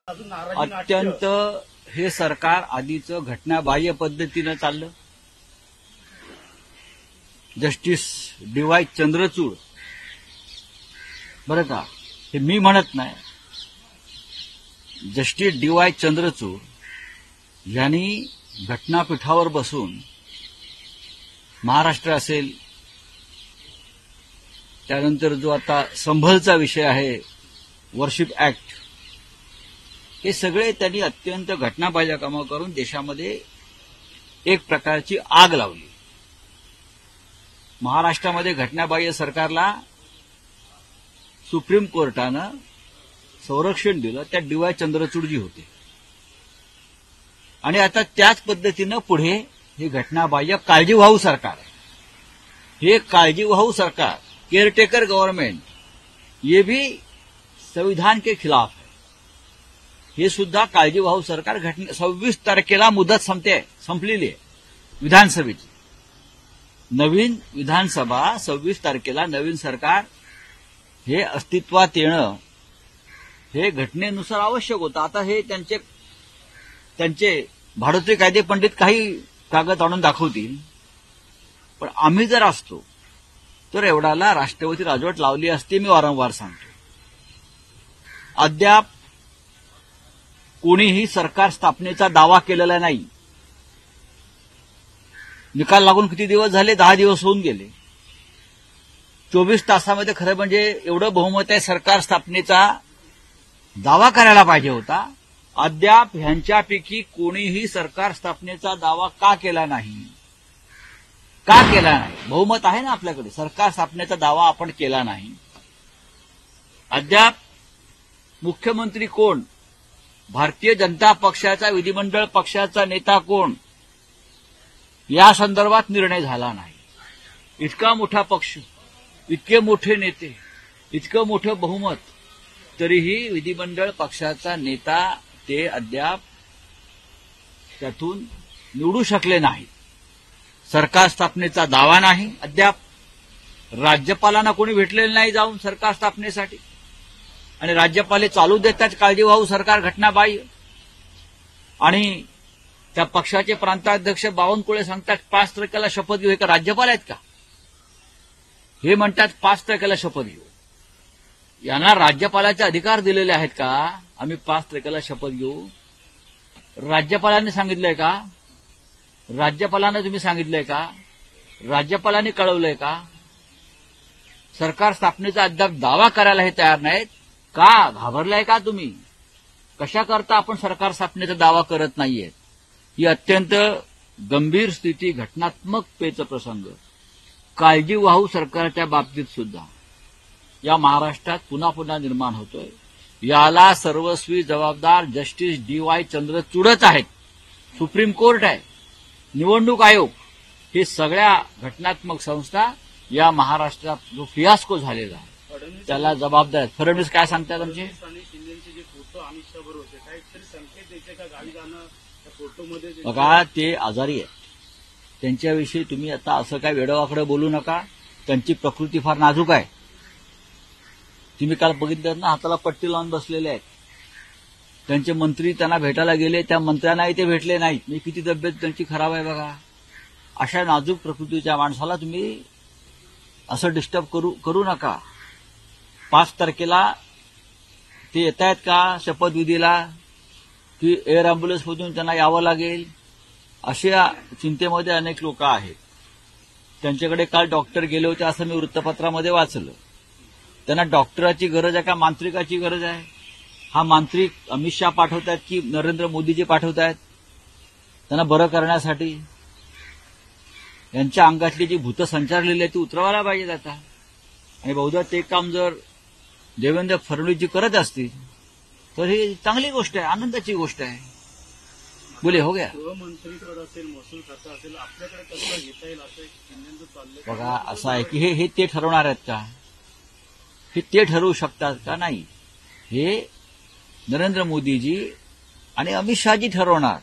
अत्यंत हे सरकार आधीचं घटनाबाह्य पद्धतीनं चाललं. Justice DY. चंद्रचूड, बरं का, हे मी म्हणत नाही, जस्टिस डी.वाय. चंद्रचूड यांनी घटनापीठावर बसून महाराष्ट्र असेल, त्यानंतर जो आता संभलचा विषय आहे वर्शिप ऍक्ट, हे सगळे त्यांनी अत्यंत घटनाबाह्य कामं करून देशामध्ये एक प्रकारची आग लावली. महाराष्ट्रामध्ये घटनाबाह्य सरकारला सुप्रीम कोर्टानं संरक्षण दिलं, त्या डी.वाय. चंद्रचूडजी होते. आणि आता त्याच पद्धतीनं पुढे हे घटनाबाह्य काळजीवाहू सरकार आहे. हे काळजीवाहू सरकार, केयरटेकर गवर्नमेंट, ये भी संविधान के खिलाफ है. हे सुद्धा काळजीवाहू सरकार 26 तारखेला मुदत संपलेली आहे विधानसभेची. नवीन विधानसभा 26 तारखेला नवीन सरकार हे अस्तित्वात येणं हे घटनेनुसार आवश्यक होतं. आता हे त्यांचे भाडोत्री कायदे पंडित काही कागद आणून दाखवतील, पण आम्ही जर असतो तर एवढाला राष्ट्रपती राजवट लावली असती. मी वारंवार सांगतो, अद्याप कोणीही सरकार स्थापनेचा दावा केलेला नाही. निकाल लागून किती दिवस झाले? 10 दिवस होऊन गेले. 24 तासामध्ये खरं म्हणजे एवढं बहुमत आहे, सरकार स्थापनेचा दावा करायला पाहिजे होता. अद्याप ह्यांच्यापैकी कोणीही सरकार स्थापनेचा दावा का केला नाही? का केला नाही? बहुमत आहे ना आपल्याकडे, सरकार स्थापनेचा दावा आपण केला नाही. अद्याप मुख्यमंत्री कोण, भारतीय जनता पक्षाचा विधिमंडळ पक्षाचा नेता कोण, या संदर्भात निर्णय झाला नाही. इतका मोठा पक्ष, इतके मोठे नेते, इतकं मोठं बहुमत, तरीही विधिमंडळ पक्षाचा नेता ते अद्याप त्यातून निवडू शकले नाहीत. सरकार स्थापनेचा दावा नाही. अद्याप राज्यपालांना कोणी भेटलेलं नाही जाऊन सरकार स्थापनेसाठी, आणि राज्यपाल चालू देतात काळजीवाहू सरकार घटनाबाह्य. आणि त्या पक्षाचे प्रांताध्यक्ष बावनकुळे सांगतात 5 तारखेला शपथ घेऊ. हे का राज्यपाल आहेत का? हे म्हणतात 5 तारखेला शपथ घेऊ. यांना राज्यपालाचे अधिकार दिलेले आहेत का? आम्ही 5 तारखेला शपथ घेऊ. राज्यपालांनी सांगितलंय का? राज्यपालांना तुम्ही सांगितलंय का? राज्यपालांनी कळवलंय का? सरकार स्थापनेचा अद्याप दावा करायला हे तयार नाहीत का? घाबरलाय का तुम्ही? कशा करता आपण सरकार स्थापनेचा दावा करत नाहीये? ही अत्यंत गंभीर स्थिती, घटनात्मकतेचा प्रसंग काळजीवाहू सरकारच्या बाबतीत सुद्धा या महाराष्ट्रात पुन्हा पुन्हा निर्माण होतोय. याला सर्वस्वी जबाबदार जस्टिस डी.वाय. चंद्रचूडच आहेत. सुप्रीम कोर्ट आहे, निवडणूक आयोग, हे सगळ्या घटनात्मक संस्था या महाराष्ट्रात जो फियास्को झालेला आहे त्याला जबाबदार आहेत. फडणवीस काय सांगतात आमचे? बघा, ते आजारी आहेत. त्यांच्याविषयी तुम्ही आता असं काय वेडवाकडं बोलू नका. त्यांची प्रकृती फार नाजूक आहे. तुम्ही काल बघितलं ना, हाताला पट्टी लावून बसलेले आहेत. त्यांचे मंत्री त्यांना भेटायला गेले, त्या मंत्र्यांनाही ते भेटले नाहीत. म्हणजे किती तब्येत त्यांची खराब आहे बघा. अशा नाजूक प्रकृतीच्या माणसाला तुम्ही असं डिस्टर्ब करू नका. 5 तारखेला ते येत आहेत का शपथविधीला, की एअर अँब्युलन्समधून त्यांना यावं लागेल? अशा चिंतेमध्ये अनेक लोक आहेत. त्यांच्याकडे काल डॉक्टर गेले होते असं मी वृत्तपत्रामध्ये वाचलं. त्यांना डॉक्टराची गरज आहे का मांत्रिकाची गरज आहे? हा मांत्रिक अमित शहा पाठवतात की नरेंद्र मोदीजी पाठवतात त्यांना बरं करण्यासाठी? यांच्या अंगातली जी भूतं संचारलेली आहे ती उतरवायला पाहिजेत आता. आणि बहुधा ते काम जर देवेंद्र फडणवीसजी करत असतील तर ही चांगली गोष्ट आहे, आनंदाची गोष्ट आहे. बोले हो गया. गृहमंत्रीकडे असेल, महसूल खातं असेल, आपल्याकडे कसं घेता येईल असं बघा, असं आहे की हे ते ठरवणार आहेत का? हे ते ठरवू शकतात का? नाही, हे नरेंद्र मोदीजी आणि अमित शहाजी ठरवणार.